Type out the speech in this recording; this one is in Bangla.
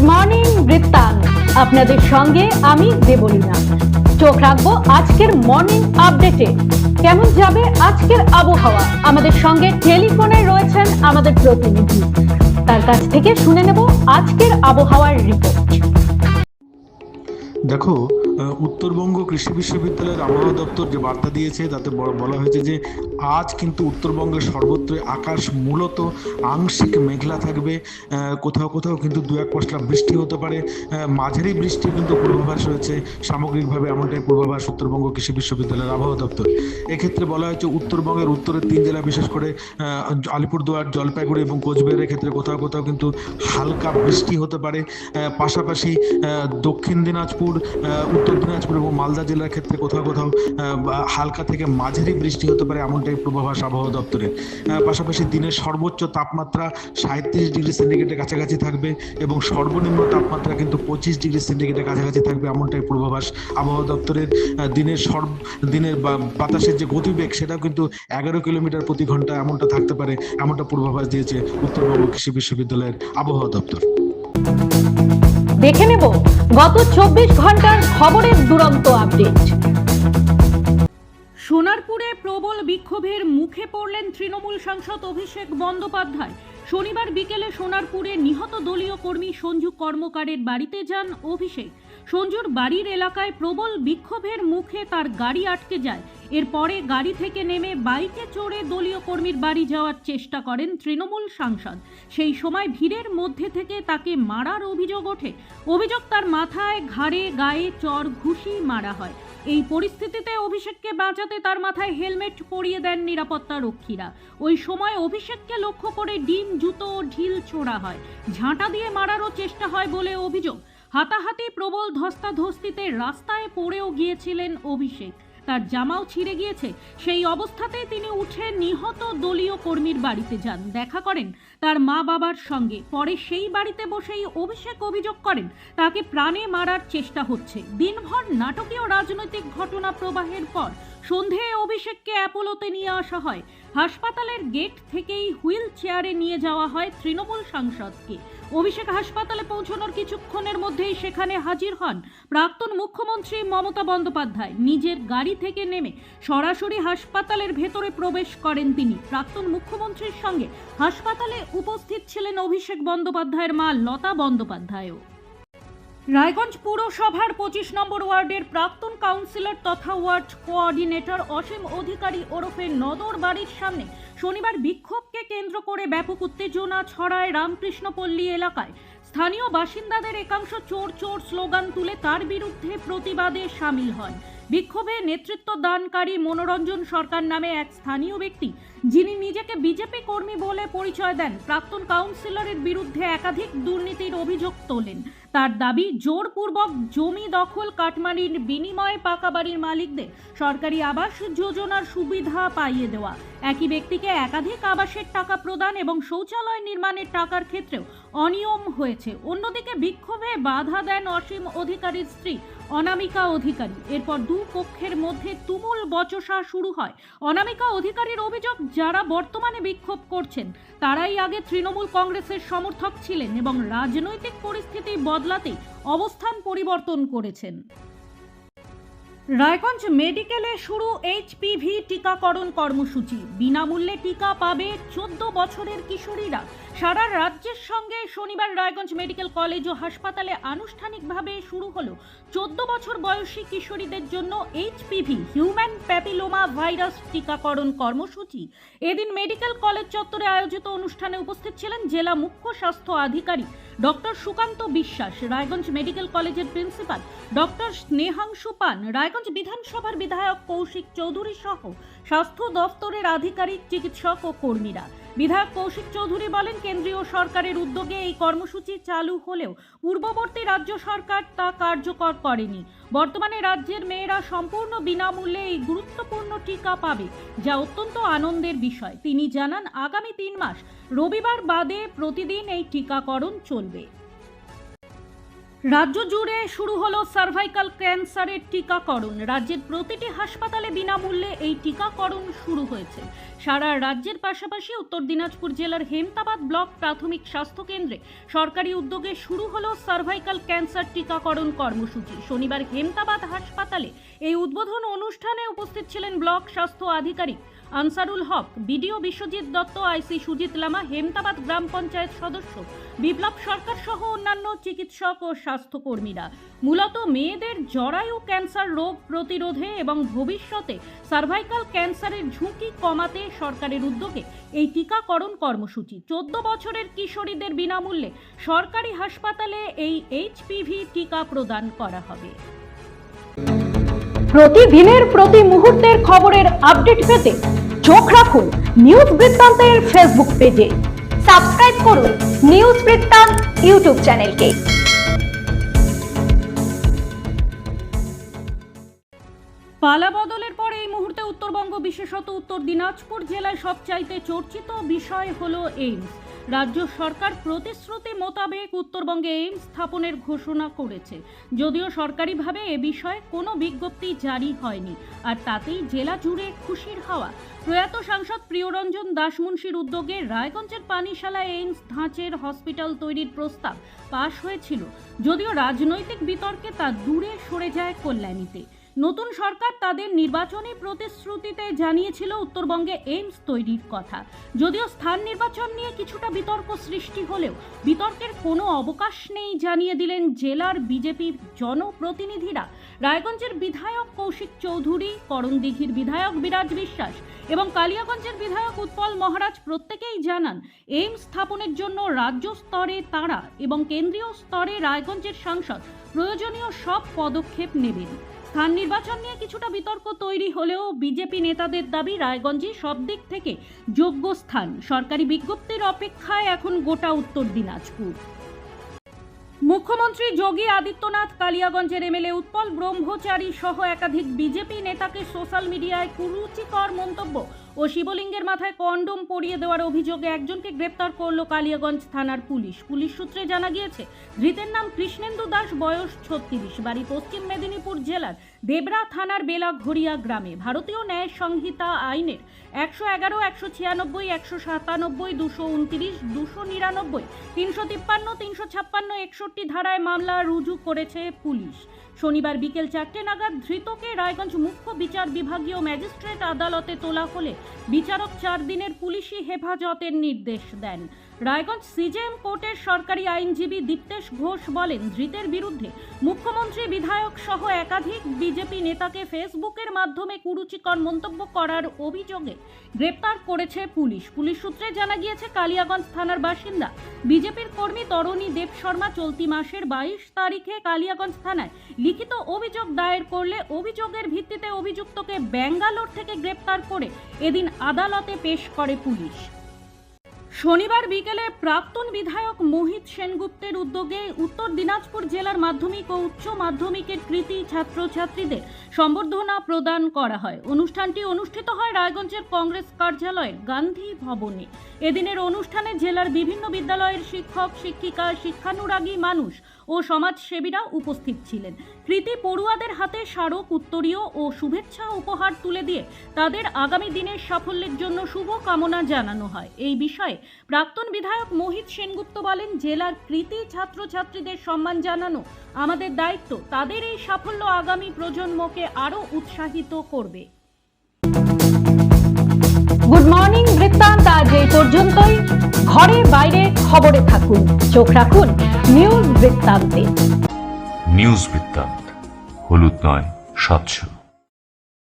গুড মর্নিং বৃত্তান্ত, আপনাদের সঙ্গে আমি দেবলীনা। চোখ রাখবো আজকের মর্নিং আপডেটে। কেমন যাবে আজকের আবহাওয়া, আমাদের সঙ্গে টেলিফোনে রয়েছেন আমাদের প্রতিনিধি, তার কাছ থেকে শুনে নেব আজকের আবহাওয়ার রিপোর্ট। দেখো, উত্তরবঙ্গ কৃষি বিশ্ববিদ্যালয়ের আবহাওয়া দপ্তর যে বার্তা দিয়েছে তাতে বলা হয়েছে যে আজ কিন্তু উত্তরবঙ্গের সর্বত্র আকাশ মূলত আংশিক মেঘলা থাকবে। কোথাও কোথাও কিন্তু দু এক পশলা বৃষ্টি হতে পারে, মাঝারি বৃষ্টি কিন্তু পূর্বাভাস রয়েছে। সামগ্রিকভাবে এমনটাই পূর্বাভাস উত্তরবঙ্গ কৃষি বিশ্ববিদ্যালয়ের আবহাওয়া দপ্তর। এক্ষেত্রে বলা হয়েছে উত্তরবঙ্গের উত্তরের 3 জেলা, বিশেষ করে আলিপুরদুয়ার, জলপাইগুড়ি এবং কোচবিহারের ক্ষেত্রে কোথাও কোথাও কিন্তু হালকা বৃষ্টি হতে পারে। পাশাপাশি দক্ষিণ দিনাজপুর, উত্তর দিনাজপুর এবং মালদা জেলার ক্ষেত্রে কোথাও কোথাও হালকা থেকে মাঝারি বৃষ্টি হতে পারে, এমনটাই পূর্বাভাস আবহাওয়া দপ্তরের। পাশাপাশি দিনের সর্বোচ্চ তাপমাত্রা 37 ডিগ্রি সেন্টিগ্রেডের কাছাকাছি থাকবে এবং সর্বনিম্ন তাপমাত্রা কিন্তু 25 ডিগ্রি সেন্টিগ্রেডের কাছাকাছি থাকবে, এমনটাই পূর্বাভাস আবহাওয়া দপ্তরের। দিনের বাতাসের যে গতিবেগ সেটাও কিন্তু 11 কিলোমিটার প্রতি ঘন্টা এমনটা থাকতে পারে, এমনটা পূর্বাভাস দিয়েছে উত্তরবঙ্গ কৃষি বিশ্ববিদ্যালয়ের আবহাওয়া দপ্তর। দেখে নেব গত 24 ঘন্টার খবরের দুরন্ত আপডেট। সোনারপুরে প্রবল বিক্ষোভের মুখে পড়লেন তৃণমূল সাংসদ অভিষেক বন্দ্যোপাধ্যায়। শনিবার বিকেলে সোনারপুরে নিহত দলীয় কর্মী সঞ্জু কর্মকারের বাড়িতে যান অভিষেক। সঞ্জুর বাড়ির এলাকায় প্রবল বিক্ষোভের মুখে তার গাড়ি আটকে যায়। এরপরে গাড়ি থেকে নেমে বাইকে চড়ে দলীয় কর্মীর বাড়ি যাওয়ার চেষ্টা করেন তৃণমূল সাংসদ। সেই সময় ভিড়ের মধ্যে থেকে তাকে মারার অভিযোগ ওঠে। অভিযোগ, তার মাথায়, ঘাড়ে, গায়ে চড় ঘুষি মারা হয়। এই পরিস্থিতিতে অভিষেককে বাঁচাতে তার মাথায় হেলমেট পরিয়ে দেন নিরাপত্তা রক্ষীরা। ওই সময় অভিষেককে লক্ষ্য করে ডিম, জুতো ও ঢিল ছোড়া হয়। ঝাঁটা দিয়ে মারারও চেষ্টা হয় বলে অভিযোগ। হাতাহাতি, প্রবল ধস্তাধস্তিতে রাস্তায় পড়েও গিয়েছিলেন অভিষেক। তার জামাও ছিঁড়ে গিয়েছে। সেই অবস্থাতেই তিনি উঠে নিহত দলীয় কর্মীর বাড়িতে যান, দেখা করেন তার মা বাবার সঙ্গে। পরে সেই বাড়িতে বসেই অভিষেক অভিযোগ করেন তাকে প্রাণে মারার চেষ্টা হচ্ছে। দিনভর নাটকীয় রাজনৈতিক ঘটনা প্রবাহের পর সন্ধে অভিষেককে অ্যাপোলোতে নিয়ে আসা হয়। হাসপাতালের গেট থেকেই হুইল চেয়ারে নিয়ে যাওয়া হয় তৃণমূল সাংসদকে। অভিষেক হাসপাতালে পৌঁছানোর কিছুক্ষণের মধ্যেই সেখানে হাজির হন প্রাক্তন মুখ্যমন্ত্রী মমতা বন্দ্যোপাধ্যায়। নিজের গাড়ি থেকে নেমে সরাসরি হাসপাতালের ভেতরে প্রবেশ করেন তিনি। প্রাক্তন মুখ্যমন্ত্রীর সঙ্গে হাসপাতালে উপস্থিত ছিলেন অভিষেক বন্দ্যোপাধ্যায়ের মা লতা বন্দ্যোপাধ্যায়ও। রায়গঞ্জ পুরসভার 25 নম্বর ওয়ার্ডের প্রাক্তন কাউন্সিলর তথা ওয়ার্ড কোঅর্ডিনেটর অসীম অধিকারী ওরফে নদর বাড়ির সামনে শনিবার বিক্ষোভকে কেন্দ্র করে ব্যাপক উত্তেজনা ছড়ায় রামকৃষ্ণপল্লী এলাকায়। স্থানীয় বাসিন্দাদের একাংশ চোর চোর স্লোগান তুলে তার বিরুদ্ধে প্রতিবাদে সামিল হন। বিক্ষোভে নেতৃত্ব দানকারী মনোরঞ্জন সরকার নামে এক স্থানীয় ব্যক্তি, যিনি নিজেকে বিজেপি কর্মী বলে পরিচয় দেন, প্রাক্তন কাউন্সিলরের বিরুদ্ধে একাধিক দুর্নীতির অভিযোগ তোলেন। তার দাবি, জোরপূর্বক জমি দখল, কাটমানির বিনিময়ে পাকা বাড়ির মালিকদের সরকারি আবাস যোজনার সুবিধা পাইয়ে দেওয়া, একই ব্যক্তিকে একাধিক আবাসের টাকা প্রদান এবং শৌচালয় নির্মাণের টাকার ক্ষেত্রেও অনিয়ম হয়েছে। অন্যদিকে বিক্ষোভে বাধা দেন অসীম অধিকারীর স্ত্রী অনামিকা অধিকারী। এরপর দুপক্ষের মধ্যে তুমুল বচসা শুরু হয়। অনামিকা অধিকারীর অভিযোগ, যারা বর্তমানে বিক্ষোভ করছেন তারাই আগে তৃণমূল কংগ্রেসের সমর্থক ছিলেন এবং রাজনৈতিক পরিস্থিতি বদলাতে অবস্থান পরিবর্তন করেছেন। রায়গঞ্জ মেডিকেলে শুরু HPV টিকাকরণ কর্মসূচি। বিনামূল্যে টিকা পাবে 14 বছরের কিশোরীরা। সারা রাজ্যের সঙ্গে শনিবার রায়গঞ্জ মেডিকেল কলেজ ও হাসপাতালে আনুষ্ঠানিকভাবে শুরু হলো 14 বছর বয়সী কিশোরীদের জন্য HPV হিউম্যান প্যাপিলোমা ভাইরাস টিকাকরণ কর্মসূচি। এদিন মেডিকেল কলেজ চত্বরে আয়োজিত অনুষ্ঠানে উপস্থিত ছিলেন জেলা মুখ্য স্বাস্থ্য আধিকারিক ডক্টর সুকান্ত বিশ্বাস, রায়গঞ্জ মেডিকেল কলেজের প্রিন্সিপাল ডক্টর স্নেহাংশু পান, রায়গঞ্জ বিধানসভার বিধায়ক কৌশিক চৌধুরী সহ স্বাস্থ্য দফতরের আধিকারিক, চিকিৎসক ও কর্মীরা। বিধায়ক কৌশিক চৌধুরী বলেন, কেন্দ্রীয় সরকারের উদ্যোগে এই কর্মসূচি চালু হলেও পূর্ববর্তী রাজ্য সরকার তা কার্যকর করেনি। বর্তমানে রাজ্যের মেয়েরা সম্পূর্ণ বিনামূল্যে এই গুরুত্বপূর্ণ টিকা পাবে, যা অত্যন্ত আনন্দের বিষয়। তিনি জানান, আগামী 3 মাস রবিবার বাদে প্রতিদিন এই টিকাকরণ চলবে। রাজ্য জুড়ে শুরু হলো সার্ভাইকাল ক্যান্সারের টিকাকরণ। রাজ্যের প্রতিটি হাসপাতালে বিনামূল্যে এই টিকাকরণ শুরু হয়েছে। সারা রাজ্যের পাশাপাশি উত্তর দিনাজপুর জেলার হেমতাবাদ ব্লক প্রাথমিক স্বাস্থ্য কেন্দ্রে সরকারি উদ্যোগে শুরু হলো সার্ভাইকাল ক্যান্সার টিকাকরণ কর্মসূচি। শনিবার হেমতাবাদ হাসপাতালে এই উদ্বোধন অনুষ্ঠানে উপস্থিত ছিলেন ব্লক স্বাস্থ্য আধিকারিক আনসারুল হক, বিডিও বিশ্বজিৎ দত্ত, আইসি সুজিত লামা, হেমতাবাদ গ্রাম পঞ্চায়েত সদস্য বিপ্লব সরকার সহ অন্যান্য চিকিৎসক ও স্বাস্থ্যকর্মীরা। মূলত মেয়েদের জরায়ু ক্যান্সার রোগ প্রতিরোধে এবং ভবিষ্যতে সার্ভাইকাল ক্যান্সারের ঝুঁকি কমাতে সরকারের উদ্যোগে এই টিকাকরণ কর্মসূচি। 14 বছরের কিশোরীদের বিনামূল্যে সরকারি হাসপাতালে এই এইচপিভি টিকা প্রদান করা হবে। প্রতিদিনের প্রতি মুহূর্তের খবরের আপডেট পেতে চোখ রাখুন নিউজ বৃত্তান্তের ফেসবুক পেজে। সাবস্ক্রাইব করুন নিউজ বৃত্তান্ত ইউটিউব চ্যানেলকে। পালা বদলের পর এই মুহূর্তে উত্তরবঙ্গ, বিশেষত উত্তর দিনাজপুর জেলায় সবচাইতে চর্চিত বিষয় হলো এইমস। রাজ্য সরকার প্রতিশ্রুতি মোতাবেক উত্তরবঙ্গে এইমস স্থাপনের ঘোষণা করেছে, যদিও সরকারিভাবে এ বিষয়ে কোনো বিজ্ঞপ্তি জারি হয়নি। আর তাতেই জেলা জুড়ে খুশির হাওয়া। প্রয়াত সাংসদ প্রিয়রঞ্জন দাসমুন্সির উদ্যোগে রায়গঞ্জের পানিশালায় এইমস ধাঁচের হসপিটাল তৈরির প্রস্তাব পাশ হয়েছিল, যদিও রাজনৈতিক বিতর্কে তা দূরে সরে যায় কল্যাণীতে। নতুন সরকার তাদের নির্বাচনী প্রতিশ্রুতিতে জানিয়েছিল উত্তরবঙ্গে এইমস তৈরির কথা। যদিও স্থান নির্বাচন নিয়ে কিছুটা বিতর্ক সৃষ্টি হলেও বিতর্কের কোনো অবকাশ নেই জানিয়ে দিলেন জেলার বিজেপি জনপ্রতিনিধিরা। রায়গঞ্জের বিধায়ক কৌশিক চৌধুরী, করণদিঘির বিধায়ক বিরাজ বিশ্বাস এবং কালিয়াগঞ্জের বিধায়ক উৎপল মহারাজ প্রত্যেকেই জানান এইমস স্থাপনের জন্য রাজ্য স্তরে তাঁরা এবং কেন্দ্রীয় স্তরে রায়গঞ্জের সাংসদ প্রয়োজনীয় সব পদক্ষেপ নেবেন। স্থান নির্বাচন নিয়ে কিছুটা বিতর্ক তৈরি হলেও বিজেপি নেতাদের দাবি রায়গঞ্জে সব দিক থেকে যোগ্য স্থান। সরকারি বিজ্ঞপ্তির অপেক্ষায় এখন গোটা উত্তর দিনাজপুর। মুখ্যমন্ত্রী যোগী আদিত্যনাথ কালিয়াগঞ্জের এমএলএ উৎপল ব্রহ্মচারী সহ একাধিক বিজেপি নেতাকে সোশ্যাল মিডিয়ায় কুরুচিকর মন্তব্য ও শিবলিঙ্গের মাথায় কন্ডোম পরিয়ে দেওয়ার অভিযোগে একজনকে গ্রেপ্তার করল কালিয়াগঞ্জ থানার পুলিশ। পুলিশ সূত্রে জানা গিয়েছে, ধৃতের নাম কৃষ্ণেন্দু দাস, বয়স 36, বাড়ি পশ্চিম মেদিনীপুর জেলার দেবরা থানার বেলাঘড়িয়া গ্রামে। ভারতীয় ন্যায় সংহিতা আইনের 111, 196, 197, 229, 299, 353, 356, 61 ধারায় মামলা রুজু করেছে পুলিশ। শনিবার বিকেল 4টে নাগাদ ধৃতকে রায়গঞ্জ মুখ্য বিচার বিভাগীয় ম্যাজিস্ট্রেট আদালতে তোলা হলে বিচারক 4 দিনের পুলিশি হেফাজতের নির্দেশ দেন। রায়গঞ্জ সিজেএম কোর্টের সরকারি আইনজীবী দীপ্তেশ ঘোষ বলেন, ধৃতের বিরুদ্ধে মুখ্যমন্ত্রী, বিধায়ক সহ একাধিক বিজেপি নেতাকে ফেসবুকের মাধ্যমে কুরুচিকর মন্তব্য করার অভিযোগে গ্রেপ্তার করেছে পুলিশ। পুলিশ সূত্রে জানা গিয়েছে, কালিয়াগঞ্জ থানার বাসিন্দা বিজেপির কর্মী তরণী দেব শর্মা চলতি মাসের 22 তারিখে কালিয়াগঞ্জ থানায় লিখিত অভিযোগ দায়ের করলে অভিযোগের ভিত্তিতে অভিযুক্তকে ব্যাঙ্গালোর থেকে গ্রেপ্তার করে এদিন আদালতে পেশ করে পুলিশ। শনিবার বিকেলে প্রাক্তন বিধায়ক মোহিত সেনগুপ্তের উদ্যোগে উত্তর দিনাজপুর জেলার মাধ্যমিক ও উচ্চ মাধ্যমিকের কৃতী ছাত্রছাত্রীদের সম্বর্ধনা প্রদান করা হয়। অনুষ্ঠানটি অনুষ্ঠিত হয় রায়গঞ্জের কংগ্রেস কার্যালয়ের গান্ধী ভবনে। এদিনের অনুষ্ঠানে জেলার বিভিন্ন বিদ্যালয়ের শিক্ষক, শিক্ষিকা, শিক্ষানুরাগী মানুষ ও সমাজসেবীরা উপস্থিত ছিলেন। কৃতী পড়ুয়াদের হাতে স্মারক, উত্তরীয় ও শুভেচ্ছা উপহার তুলে দিয়ে তাদের আগামী দিনের সাফল্যের জন্য শুভ কামনা জানানো হয়। এই বিষয়ে প্রাক্তন বিধায়ক মোহিত সেনগুপ্ত বলেন, জেলার কৃতী ছাত্রছাত্রীদের সম্মান জানানো আমাদের দায়িত্ব। তাদের এই সাফল্য আগামী প্রজন্মকে আরো উৎসাহিত করবে। গুড মর্নিং বৃত্তান্ত আজ এই পর্যন্তই। ঘরে বাইরে খবরে থাকুন, চোখ রাখুন নিউজ বৃত্তান্তে। নিউজ বৃত্তান্ত, হলুদ নয়, স্বচ্ছ।